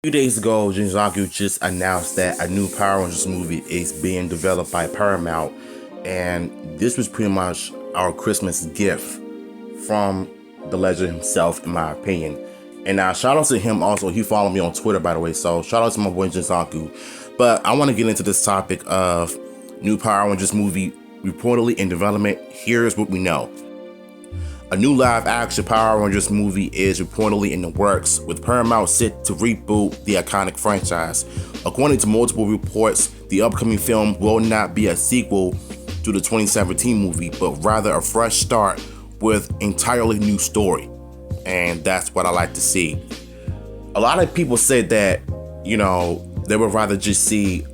Few days ago, Jinzaku just announced that a new Power Rangers movie is being developed by Paramount, and this was pretty much our Christmas gift from the legend himself, in my opinion. And now, shout out to him also. He followed me on Twitter, by the way, so shout out to my boy Jinzaku. But I want to get into this topic of new Power Rangers movie reportedly in development. Here's what we know. A new live-action Power Rangers movie is reportedly in the works, with Paramount set to reboot the iconic franchise. According to multiple reports, the upcoming film will not be a sequel to the 2017 movie, but rather a fresh start with entirely new story. And that's what I like to see. A lot of people said that, they would rather just see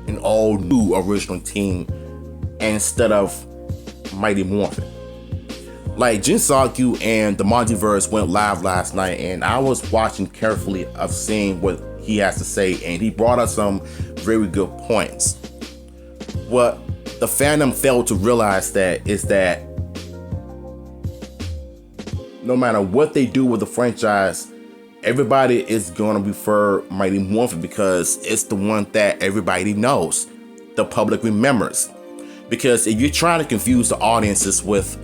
an all new original team instead of Mighty Morphin. Like, Jinsaku and the Multiverse went live last night, and I was watching carefully of seeing what he has to say, and he brought up some very good points. What the fandom failed to realize is that no matter what they do with the franchise, everybody is going to prefer Mighty Morphin because it's the one that everybody knows, the public remembers. Because if you're trying to confuse the audiences with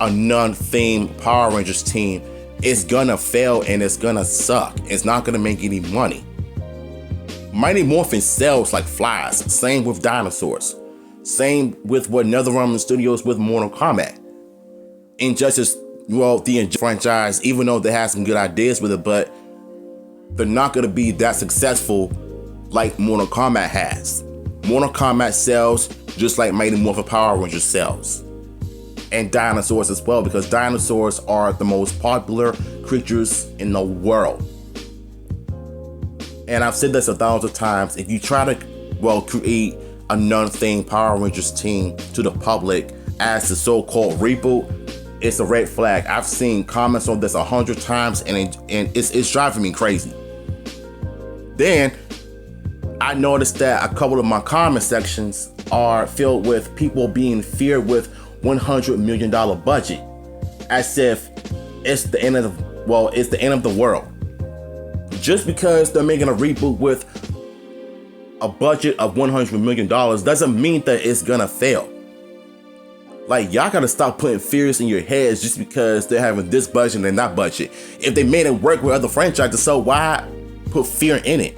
a non-themed Power Rangers team, it's gonna fail and it's gonna suck. It's not gonna make any money. Mighty Morphin sells like flies. Same with dinosaurs. Same with what NetherRealm Studios with Mortal Kombat. Injustice, the franchise, even though they have some good ideas with it, but they're not gonna be that successful like Mortal Kombat has. Mortal Kombat sells just like Mighty Morphin Power Rangers sells. And dinosaurs as well, because dinosaurs are the most popular creatures in the world. And I've said this 1,000 times, if you try to, create a non-themed Power Rangers team to the public as the so-called reboot, it's a red flag. I've seen comments on this 100 times, and it's driving me crazy. Then, I noticed that a couple of my comment sections are filled with people being feared with $100 million budget, as if it's the end of the world. Just because they're making a reboot with a budget of $100 million doesn't mean that it's gonna fail. Like, y'all gotta stop putting fears in your heads just because they're having this budget and that budget. If they made it work with other franchises, so why put fear in it?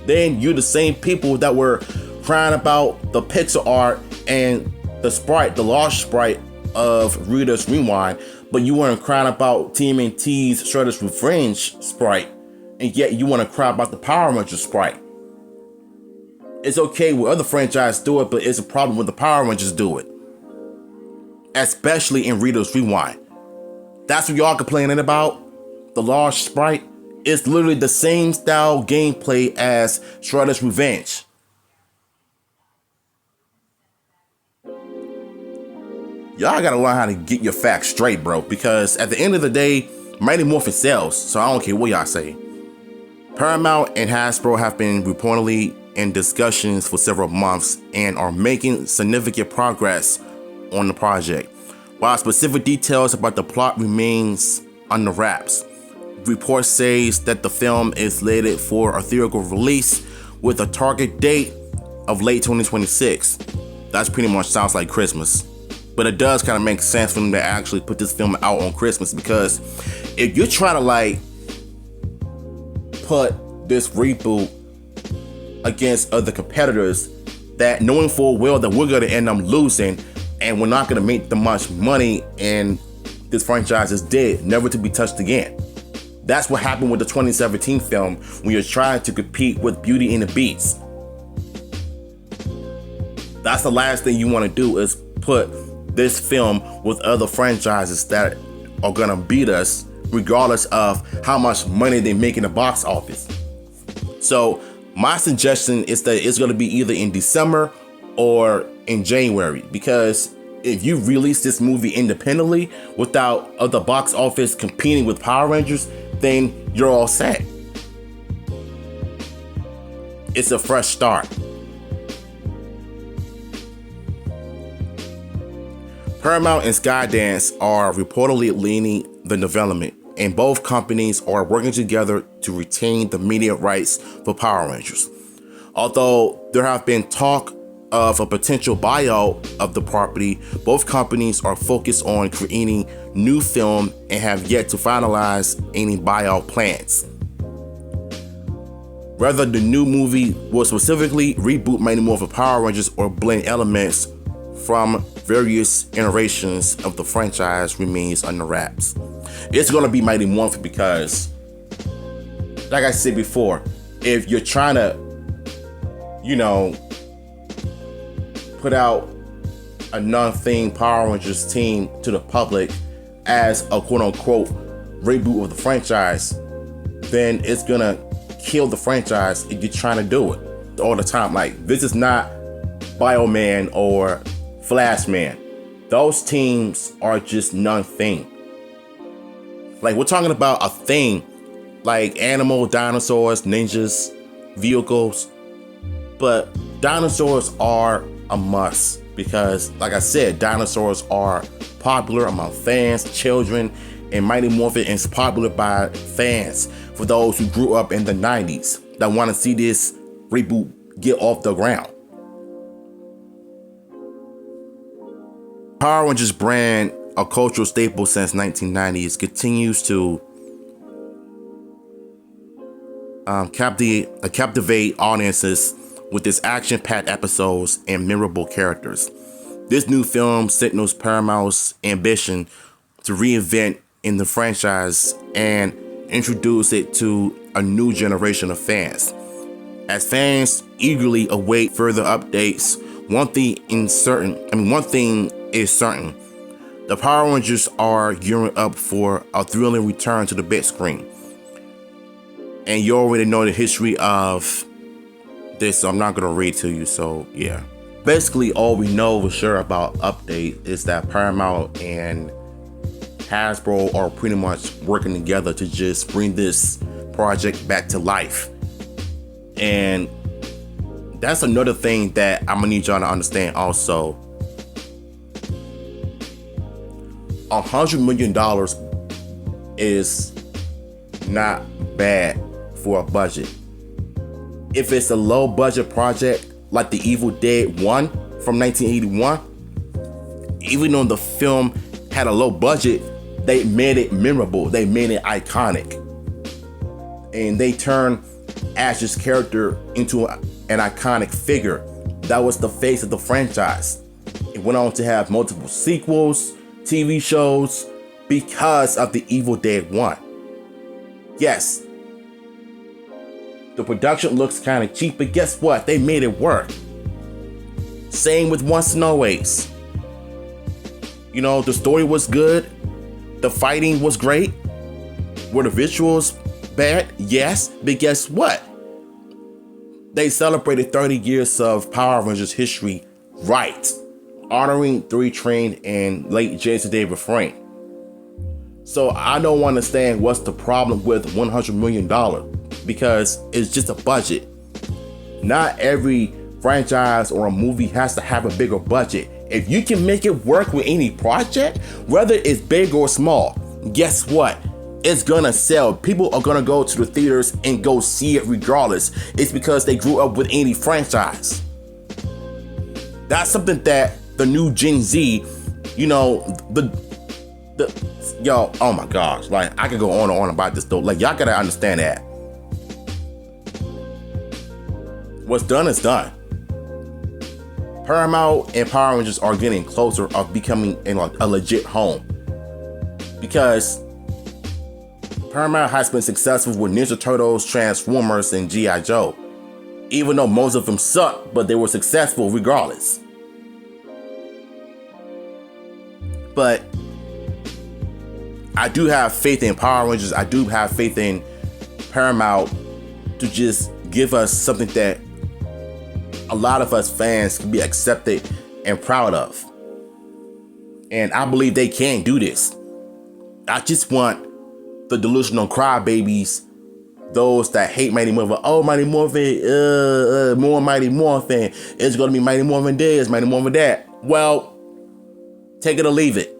Then you're the same people that were crying about the pixel art and the large sprite of Reader's Rewind, but you weren't crying about TMNT's Shredder's Revenge sprite, and yet you want to cry about the Power Rangers sprite. It's okay when other franchises do it, but it's a problem when the Power Rangers do it. Especially in Reader's Rewind. That's what y'all complaining about? The large sprite? It's literally the same style gameplay as Shredder's Revenge. Y'all gotta learn how to get your facts straight, bro, because at the end of the day, Mighty Morphin sells, so I don't care what y'all say. Paramount and Hasbro have been reportedly in discussions for several months and are making significant progress on the project. While specific details about the plot remains under wraps, reports says that the film is slated for a theatrical release with a target date of late 2026. That pretty much sounds like Christmas. But it does kind of make sense for them to actually put this film out on Christmas, because if you're trying to put this reboot against other competitors, that knowing full well that we're going to end up losing and we're not going to make that much money and this franchise is dead, never to be touched again. That's what happened with the 2017 film when you're trying to compete with Beauty and the Beast. That's the last thing you want to do, is put this film with other franchises that are gonna beat us regardless of how much money they make in the box office. So my suggestion is that it's gonna be either in December or in January, because if you release this movie independently without other box office competing with Power Rangers, then you're all set. It's a fresh start. Paramount and Skydance are reportedly leading the development, and both companies are working together to retain the media rights for Power Rangers. Although there have been talk of a potential buyout of the property, both companies are focused on creating new film and have yet to finalize any buyout plans. Whether the new movie will specifically reboot Mighty Morphin Power Rangers or blend elements from various iterations of the franchise remains under wraps. It's gonna be Mighty Morphin because, like I said before, if you're trying to, put out a non-themed Power Rangers team to the public as a quote-unquote reboot of the franchise, then it's gonna kill the franchise if you're trying to do it all the time. Like, this is not Bioman or Flashman. Those teams are just non-themed. Like, we're talking about a thing like animal, dinosaurs, ninjas, vehicles, but dinosaurs are a must because, like I said, dinosaurs are popular among fans, children, and Mighty Morphin is popular by fans for those who grew up in the 90s that want to see this reboot get off the ground. Power Rangers brand, a cultural staple since 1990s, continues to captivate audiences with its action-packed episodes and memorable characters. This new film signals Paramount's ambition to reinvent in the franchise and introduce it to a new generation of fans. As fans eagerly await further updates, one thing is certain. The Power Rangers are gearing up for a thrilling return to the big screen. And you already know the history of this, so I'm not gonna read to you, so yeah. Basically, all we know for sure about update is that Paramount and Hasbro are pretty much working together to just bring this project back to life. And that's another thing that I'm gonna need y'all to understand also. $100 million is not bad for a budget. If it's a low budget project like The Evil Dead 1 from 1981, even though the film had a low budget, they made it memorable, they made it iconic. And they turned Ash's character into an iconic figure that was the face of the franchise. It went on to have multiple sequels, TV shows, because of The Evil Dead 1. Yes, the production looks kind of cheap, but guess what? They made it work. Same with Once and Always. The story was good. The fighting was great. Were the visuals bad? Yes, but guess what? They celebrated 30 years of Power Rangers history right, honoring 3 trained and late Jason David Frank. So I don't understand what's the problem with $100 million, because it's just a budget. Not every franchise or a movie has to have a bigger budget. If you can make it work with any project, whether it's big or small, guess what? It's gonna sell. People are gonna go to the theaters and go see it regardless. It's because they grew up with any franchise. That's something that the new Gen Z, oh my gosh, like I could go on and on about this though. Like, y'all gotta understand that. What's done is done. Paramount and Power Rangers are getting closer of becoming a legit home, because Paramount has been successful with Ninja Turtles, Transformers, and G.I. Joe. Even though most of them suck, but they were successful regardless. But I do have faith in Power Rangers. I do have faith in Paramount to just give us something that a lot of us fans can be accepted and proud of. And I believe they can do this. I just want the delusional crybabies, those that hate Mighty Morphin. Oh, Mighty Morphin, more Mighty Morphin. It's gonna be Mighty Morphin this, Mighty Morphin that. Well, take it or leave it.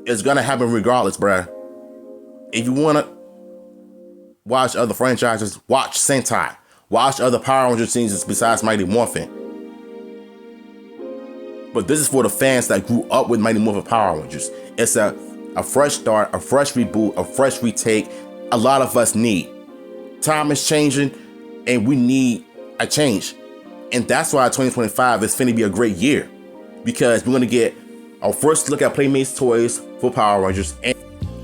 It's gonna happen regardless, bruh. If you want to watch other franchises, watch Sentai. Watch other Power Rangers seasons besides Mighty Morphin. But this is for the fans that grew up with Mighty Morphin Power Rangers. It's a fresh start, a fresh reboot, a fresh retake. A lot of us need. Time is changing, and we need a change. And that's why 2025 is finna be a great year, because we're gonna get our first look at Playmates toys for Power Rangers and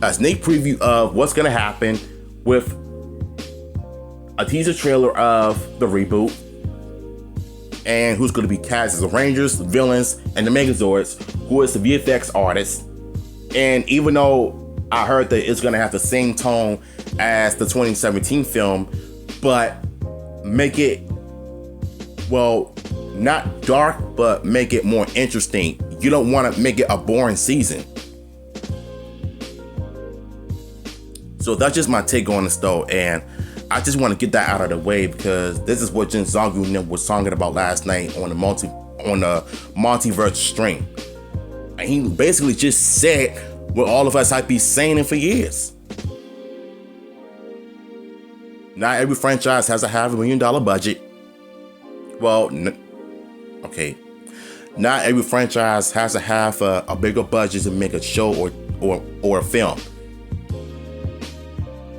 a sneak preview of what's gonna happen with a teaser trailer of the reboot and who's gonna be cast as the Rangers, the villains, and the Megazords, who is the VFX artist. And even though I heard that it's gonna have the same tone as the 2017 film, but make it, well, not dark, but make it more interesting. You don't want to make it a boring season. So that's just my take on this though, and I just want to get that out of the way, because this is what Jin Zongyu was talking about last night on the multiverse stream. And he basically just said what all of us have been saying for years. Not every franchise has a $500 million budget. Well, okay. Not every franchise has to have a bigger budget to make a show or a film.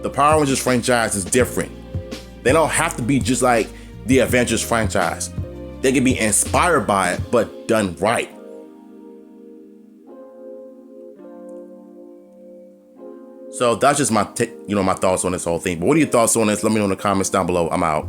The Power Rangers franchise is different. They don't have to be just like the Avengers franchise. They can be inspired by it, but done right. So that's just my thoughts on this whole thing. But what are your thoughts on this? Let me know in the comments down below. I'm out.